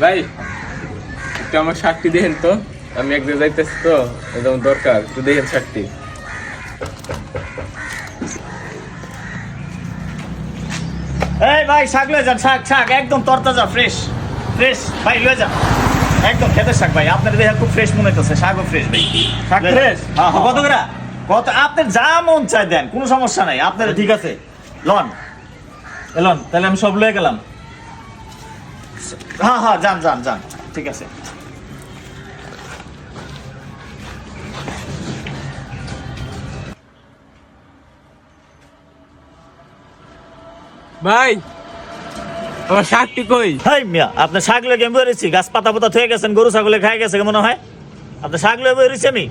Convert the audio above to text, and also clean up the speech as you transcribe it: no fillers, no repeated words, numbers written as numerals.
ভাই একটু আমার শার্টটি দেখেন তো, আমি এক জায়গায় যাইতেছি তো, একদম দরকার, একটু দেখেন শার্টটি। এই ভাই শাক লয়ে যান, শাক শাক একদম তরতাজা ফ্রেশ ফ্রেশ ভাই লয়ে যান, একদম খেতে শাক ভাই, আপনার দেখে খুব ফ্রেশ মনে হচ্ছে, শাকও ফ্রেশ ভাই, শাক লয়ে যান। ফ্রেশ? হ্যাঁ, হ্যাঁ, কত করে? কত আপনার যা মন চাই দেন, কোনো সমস্যা নাই আপনার, ঠিক আছে, লন। এলন তাহলে আমি সব লয়ে গেলাম। হ্যাঁ হ্যাঁ যান যান যান, ঠিক আছে। ভাই আমার শার্টটি কই? হাই মিয়া, আপনার শাক লয়ে গেম বেরিয়েছি, গাছ পাতা পাতা থয়ে গেছেন, গরু ছাগলে খাই গেছে মনে হয়, আপনার শাক লয়ে বেরিয়েছি আমি।